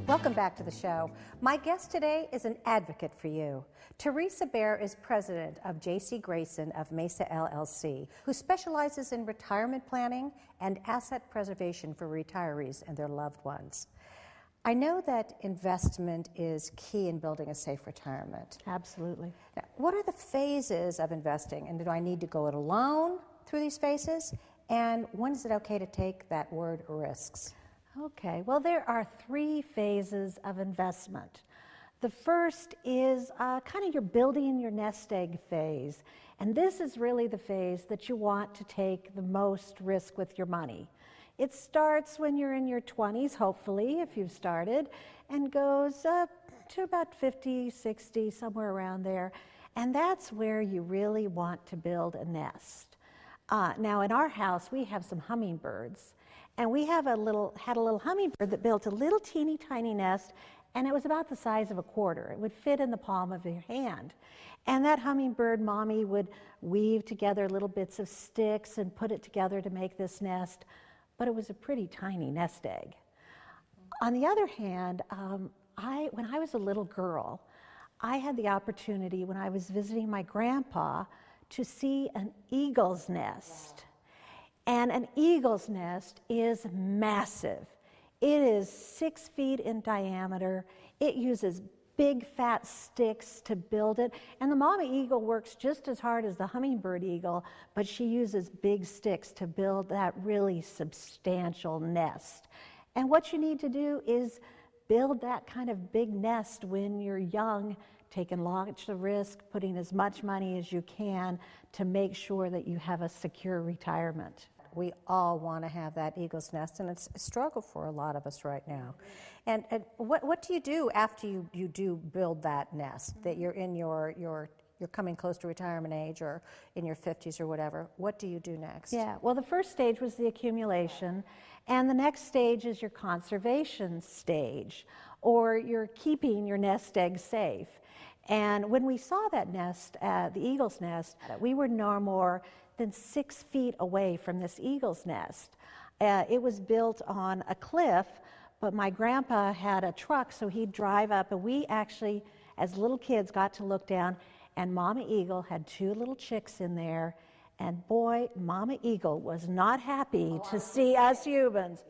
Welcome back to the show. My guest today is an advocate for you. Teresa Bear is president of J.C. Grayson of Mesa LLC, who specializes in retirement planning and asset preservation for retirees and their loved ones. I know that investment is key in building a safe retirement. Absolutely. Now, what are the phases of investing, and do I need to go it alone through these phases? And when is it okay to take that word risks? Okay, well, there are three phases of investment. The first is kind of your building your nest egg phase. And this is really the phase that you want to take the most risk with your money. It starts when you're in your 20s, hopefully, if you've started, and goes up to about 50, 60, somewhere around there. And that's where you really want to build a nest. Now, in our house, we have some hummingbirds. And we have had a little hummingbird that built a little teeny tiny nest, and it was about the size of a quarter. It would fit in the palm of your hand. And that hummingbird mommy would weave together little bits of sticks and put it together to make this nest, but it was a pretty tiny nest egg. On the other hand, when I was a little girl, I had the opportunity when I was visiting my grandpa to see an eagle's nest. And an eagle's nest is massive. It is 6 feet in diameter. It uses big fat sticks to build it. And the mama eagle works just as hard as the hummingbird eagle, but she uses big sticks to build that really substantial nest. And what you need to do is build that kind of big nest when you're young, taking lots of risk, putting as much money as you can to make sure that you have a secure retirement. We all want to have that eagle's nest, and it's a struggle for a lot of us right now. And what do you do after you do build that nest, that you're in you're coming close to retirement age or in your 50s or whatever? What do you do next? Yeah, well, the first stage was the accumulation, and the next stage is your conservation stage, or you're keeping your nest egg safe. And when we saw that nest, the eagle's nest, we were no more than 6 feet away from this eagle's nest. It was built on a cliff, but my grandpa had a truck, so he'd drive up, and we actually, as little kids, got to look down, and Mama Eagle had 2 little chicks in there, and boy, Mama Eagle was not happy to see us humans.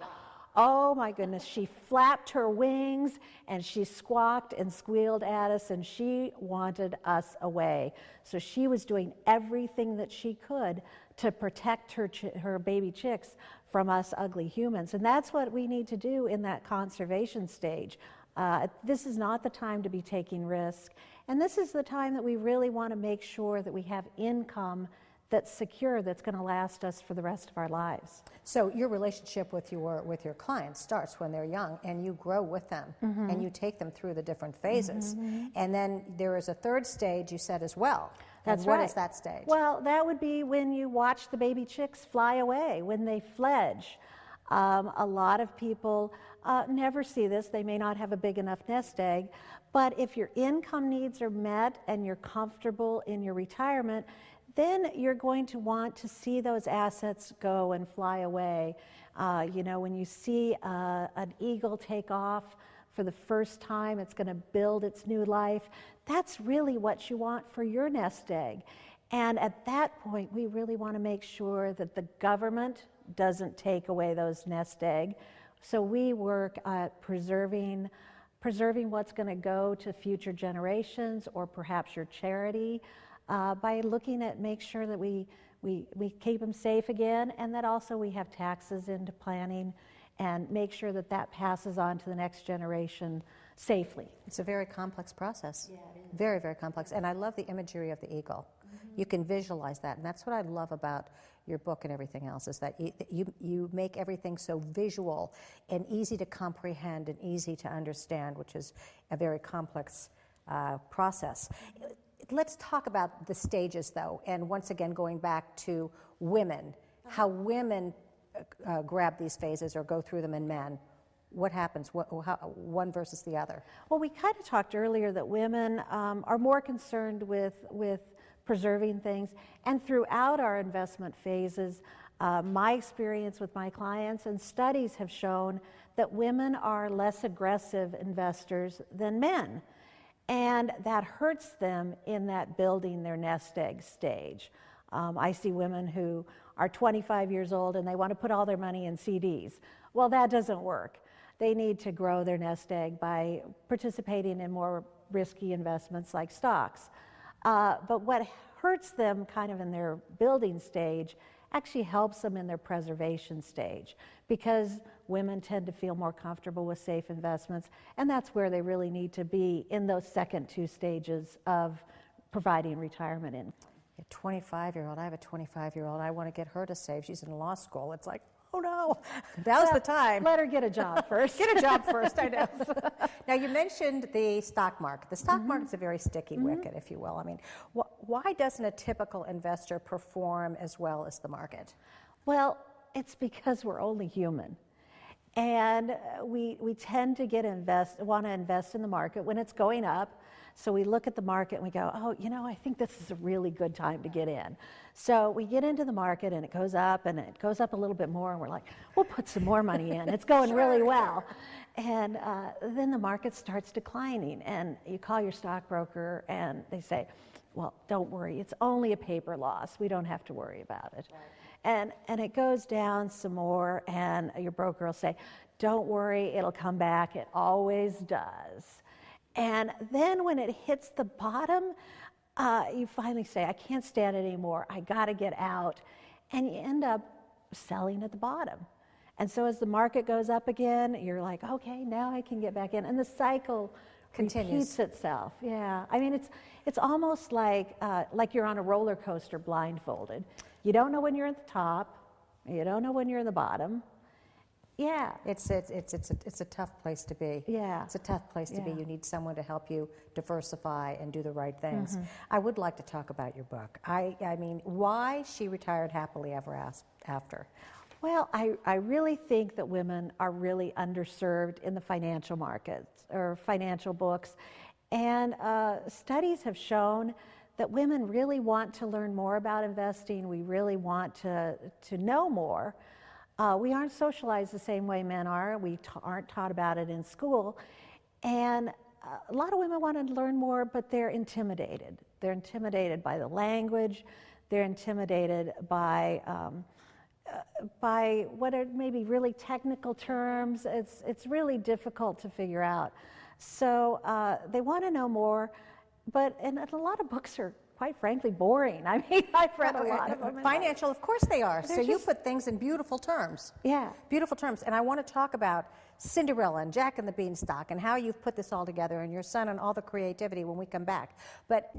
Oh my goodness, she flapped her wings and she squawked and squealed at us, and she wanted us away. So she was doing everything that she could to protect her baby chicks from us ugly humans. And that's what we need to do in that conservation stage. This is not the time to be taking risk. And this is the time that we really want to make sure that we have income that's secure, that's going to last us for the rest of our lives. So your relationship with your clients starts when they're young, and you grow with them, and you take them through the different phases. And then there is a third stage, you said, as well. That's right. What is that stage? Well, that would be when you watch the baby chicks fly away, when they fledge. A lot of people never see this. They may not have a big enough nest egg, but if your income needs are met and you're comfortable in your retirement, then you're going to want to see those assets go and fly away. You know, when you see an eagle take off for the first time, it's going to build its new life. That's really what you want for your nest egg. And at that point, we really want to make sure that the government doesn't take away those nest egg. So we work at preserving what's going to go to future generations, or perhaps your charity, by looking at make sure that we keep them safe again, and that also we have taxes into planning and make sure that that passes on to the next generation safely. It's a very complex process. Yeah, it is. Very, very complex. And I love the imagery of the eagle. You can visualize that, and that's what I love about your book and everything else, is that you make everything so visual and easy to comprehend and easy to understand, which is a very complex process. Let's talk about the stages, though, and once again going back to women, how women grab these phases or go through them in men. What happens, one versus the other? Well, we kind of talked earlier that women are more concerned with preserving things, and throughout our investment phases, My experience with my clients and studies have shown that women are less aggressive investors than men. And that hurts them in that building their nest egg stage. I see women who are 25 years old and they want to put all their money in CDs. Well, that doesn't work. They need to grow their nest egg by participating in more risky investments like stocks. But what hurts them kind of in their building stage actually helps them in their preservation stage, because women tend to feel more comfortable with safe investments, and that's where they really need to be in those second two stages of providing retirement income. A 25-year-old, I have a 25-year-old, I want to get her to save. She's in law school. It's like, oh no, now's the time. Let her get a job first. Get a job first, I know. Now, you mentioned the stock market. The stock market's a very sticky wicket, if you will. I mean, why doesn't a typical investor perform as well as the market? Well, it's because we're only human. And we tend to want to invest in the market when it's going up. So we look at the market and we go, oh, you know, I think this is a really good time to get in. So we get into the market and it goes up and it goes up a little bit more, and we're like, we'll put some more money in. It's going really well. And then the market starts declining, and you call your stockbroker and they say, well, don't worry, it's only a paper loss. We don't have to worry about it. Right. And it goes down some more, and your broker will say, don't worry, it'll come back. It always does. And then when it hits the bottom, you finally say, I can't stand it anymore. I got to get out. And you end up selling at the bottom. And so as the market goes up again, you're like, okay, now I can get back in. And the cycle repeats itself. Yeah. I mean, it's almost like you're on a roller coaster blindfolded. You don't know when you're at the top. You don't know when you're in the bottom. Yeah. It's a tough place to be. Yeah. It's a tough place to be. You need someone to help you diversify and do the right things. I would like to talk about your book. I mean, why she retired happily ever after? Well, I really think that women are really underserved in the financial markets or financial books. And studies have shown that women really want to learn more about investing. We really want to know more. We aren't socialized the same way men are. We aren't taught about it in school. And a lot of women want to learn more, but they're intimidated. They're intimidated by the language. They're intimidated by what are maybe really technical terms. It's really difficult to figure out. So they want to know more, and a lot of books are, quite frankly, boring. I mean, I've read a lot of them. Financial, of course they are. So you put things in beautiful terms. Yeah. Beautiful terms. And I want to talk about Cinderella and Jack and the Beanstalk and how you've put this all together, and your son and all the creativity when we come back. But